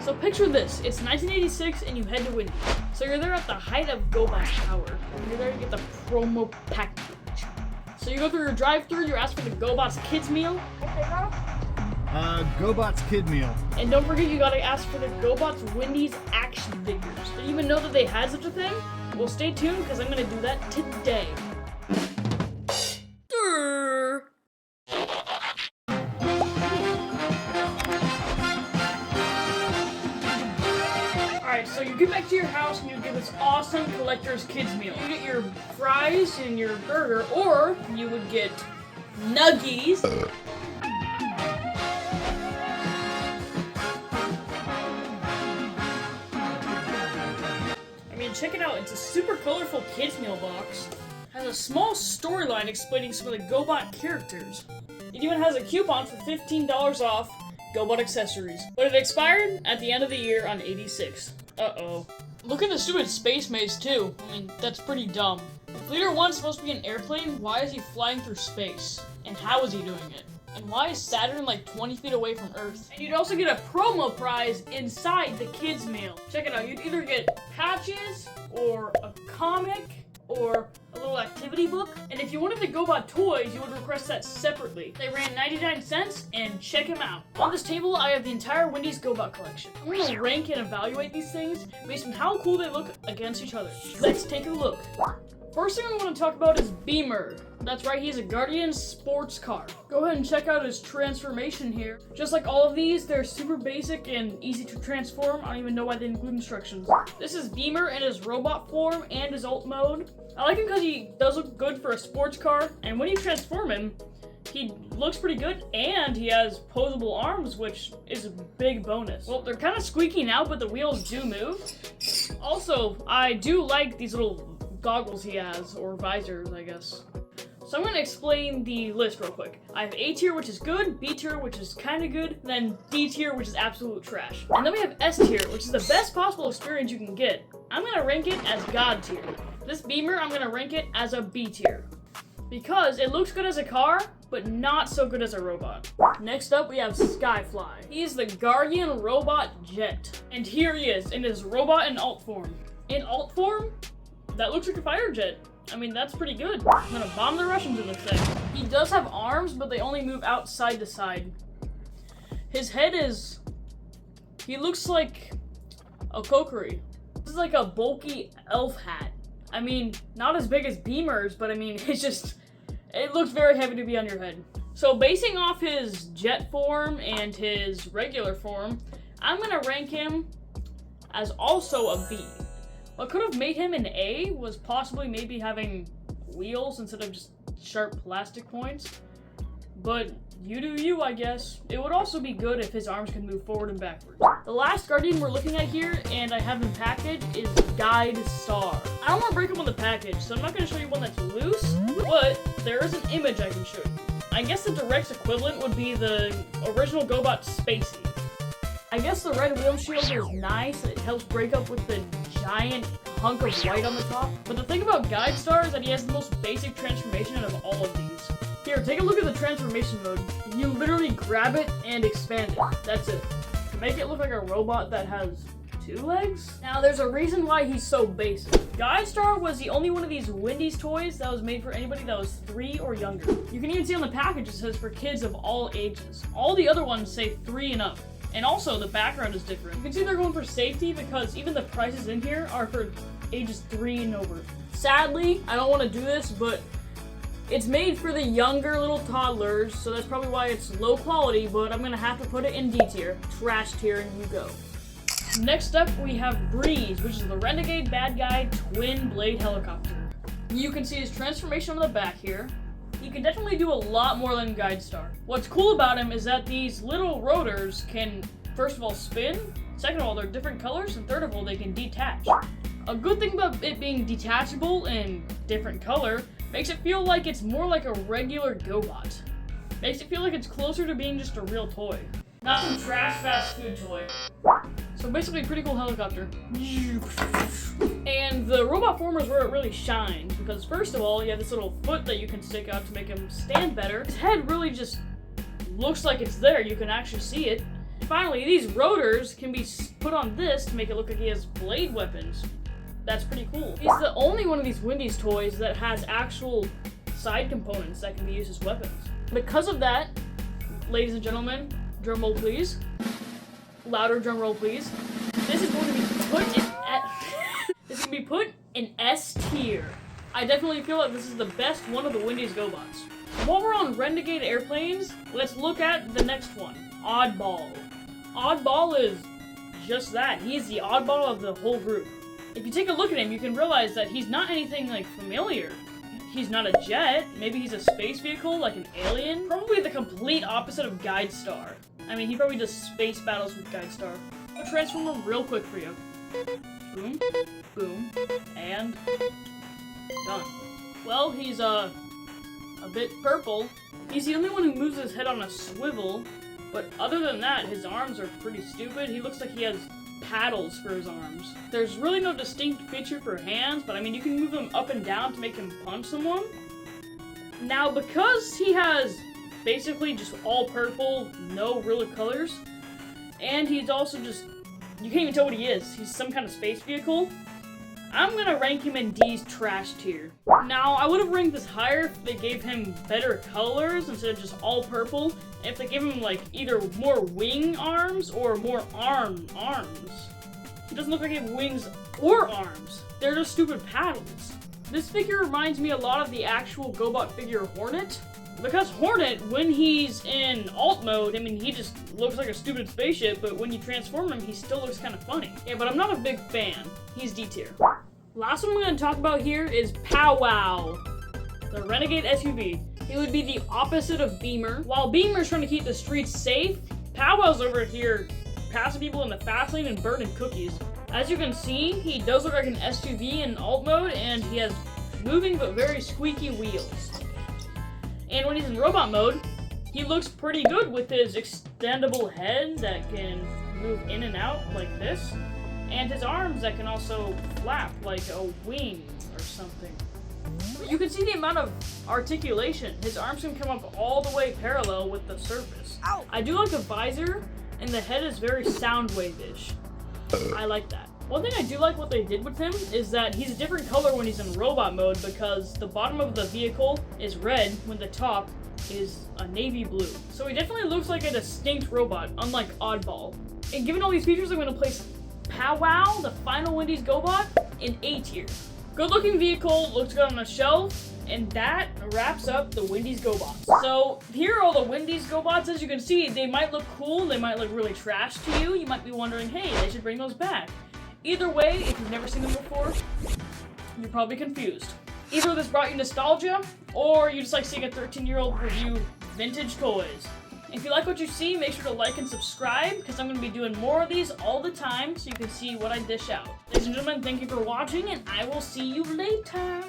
So picture this, it's 1986 and you head to Wendy. So you're there at the height of GoBots power. And you're there to get the promo package. So you go through your drive-thru, you ask for the GoBots kids meal. GoBots kid meal. And don't forget you gotta ask for the GoBots Wendy's action figures. Didn't even know that they had such a thing? Well, stay tuned because I'm gonna do that today. Alright, so you get back to your house and you get this awesome collector's kids meal. You get your fries and your burger, or you would get nuggies. I mean, check it out, it's a super colorful kids meal box. Has a small storyline explaining some of the GoBot characters. It even has a coupon for $15 off GoBot accessories. But it expired at the end of the year on 86. Uh-oh. Look at the stupid space maze too. I mean, that's pretty dumb. If Leader 1's supposed to be an airplane, why is he flying through space? And how is he doing it? And why is Saturn like 20 feet away from Earth? And you'd also get a promo prize inside the kids meal. Check it out, you'd either get patches, or a comic, or a little activity book. And if you wanted the GoBot toys, you would request that separately. They ran 99 cents, and check them out. On this table, I have the entire Wendy's GoBot collection. I'm gonna rank and evaluate these things based on how cool they look against each other. Let's take a look. First thing I want to talk about is Beamer. That's right, he's a Guardian sports car. Go ahead and check out his transformation here. Just like all of these, they're super basic and easy to transform. I don't even know why they include instructions. This is Beamer in his robot form and his alt mode. I like him because he does look good for a sports car, and when you transform him, he looks pretty good, and he has posable arms, which is a big bonus. Well, they're kind of squeaky now, but the wheels do move. Also, I do like these little goggles he has, or visors, I guess. So I'm going to explain the list real quick. I have A tier, which is good, B tier, which is kind of good, and then D tier, which is absolute trash. And then we have S tier, which is the best possible experience you can get. I'm going to rank it as God tier. This Beamer, I'm going to rank it as a B tier. Because it looks good as a car, but not so good as a robot. Next up, we have Skyfly. He's the Guardian Robot Jet. And here he is, in his robot and alt form. In alt form, that looks like a fighter jet. I mean, that's pretty good. I'm gonna bomb the Russians in this thing. He does have arms, but they only move out side to side. His head is... he looks like a kokiri. This is like a bulky elf hat. I mean, not as big as Beamer's, but I mean, it's just... it looks very heavy to be on your head. So basing off his jet form and his regular form, I'm gonna rank him as also a B. What could have made him an A was possibly maybe having wheels instead of just sharp plastic points. But you do you, I guess. It would also be good if his arms could move forward and backwards. The last Guardian we're looking at here, and I have him packaged, is Guide Star. I don't want to break him on the package, so I'm not going to show you one that's loose, but there is an image I can show you. I guess the direct equivalent would be the original GoBot Spacey. I guess the red wheel shield is nice, it helps break up with the giant hunk of white on the top. But the thing about Guide Star is that he has the most basic transformation out of all of these. Here, take a look at the transformation mode. You literally grab it and expand it. That's it. To make it look like a robot that has 2 legs? Now, there's a reason why he's so basic. Guide Star was the only one of these Wendy's toys that was made for anybody that was 3 or younger. You can even see on the package it says for kids of all ages. All the other ones say 3 and up. And also, the background is different. You can see they're going for safety because even the prices in here are for ages 3 and over. Sadly, I don't want to do this, but it's made for the younger little toddlers, so that's probably why it's low quality, but I'm going to have to put it in D tier. Trash tier, and you go. Next up, we have Breeze, which is the Renegade Bad Guy Twin Blade Helicopter. You can see his transformation on the back here. He can definitely do a lot more than Guide Star. What's cool about him is that these little rotors can, first of all, spin, second of all, they're different colors, and third of all, they can detach. A good thing about it being detachable and different color makes it feel like it's more like a regular GoBot. Makes it feel like it's closer to being just a real toy. Not some trash fast food toy. So basically, pretty cool helicopter. And the robot form is where it really shines, because first of all, you have this little foot that you can stick out to make him stand better. His head really just looks like it's there, you can actually see it. Finally, these rotors can be put on this to make it look like he has blade weapons. That's pretty cool. He's the only one of these Wendy's toys that has actual side components that can be used as weapons. Because of that, ladies and gentlemen, drum roll please. Louder drum roll please. This is going to be put in this can be put in S tier. I definitely feel like this is the best one of the Wendy's GoBots. While we're on Renegade airplanes, let's look at the next one, Oddball. Oddball is just that. He's the oddball of the whole group. If you take a look at him, you can realize that he's not anything like familiar. He's not a jet. Maybe he's a space vehicle, like an alien. Probably the complete opposite of Guide Star. I mean, he probably does space battles with Guide Star. I'll transform him real quick for you. Boom, boom, and done. Well, he's a bit purple. He's the only one who moves his head on a swivel, but other than that, his arms are pretty stupid. He looks like he has paddles for his arms. There's really no distinct feature for hands, but I mean, you can move them up and down to make him punch someone. Now, because he has basically just all purple, no real colors, and he's also just, you can't even tell what he is. He's some kind of space vehicle. I'm gonna rank him in D's trash tier. Now, I would have ranked this higher if they gave him better colors instead of just all purple. If they gave him, like, either more wing arms or more arms. He doesn't look like he has wings or arms. They're just stupid paddles. This figure reminds me a lot of the actual GoBot figure Hornet. Because Hornet, when he's in alt mode, I mean, he just looks like a stupid spaceship, but when you transform him, he still looks kind of funny. Yeah, but I'm not a big fan. He's D tier. Last one we're going to talk about here is Powwow, the Renegade SUV. It would be the opposite of Beamer. While Beamer's trying to keep the streets safe, Powwow's over here passing people in the fast lane and burning cookies. As you can see, he does look like an SUV in alt mode, and he has moving but very squeaky wheels. And when he's in robot mode, he looks pretty good with his extendable head that can move in and out like this, and his arms that can also flap like a wing or something. You can see the amount of articulation. His arms can come up all the way parallel with the surface. Ow. I do like the visor, and the head is very Soundwave-ish. I like that. One thing I do like what they did with him is that he's a different color when he's in robot mode because the bottom of the vehicle is red when the top is a navy blue. So he definitely looks like a distinct robot, unlike Oddball. And given all these features, I'm going to place Powwow, the final Wendy's GoBot, in A tier. Good looking vehicle, looks good on a shelf, and that wraps up the Wendy's GoBots. So here are all the Wendy's GoBots. As you can see, they might look cool, they might look really trash to you. You might be wondering, hey, they should bring those back. Either way, if you've never seen them before, you're probably confused. Either this brought you nostalgia, or you just like seeing a 13-year-old review vintage toys. If you like what you see, make sure to like and subscribe, because I'm going to be doing more of these all the time, so you can see what I dish out. Ladies and gentlemen, thank you for watching, and I will see you later.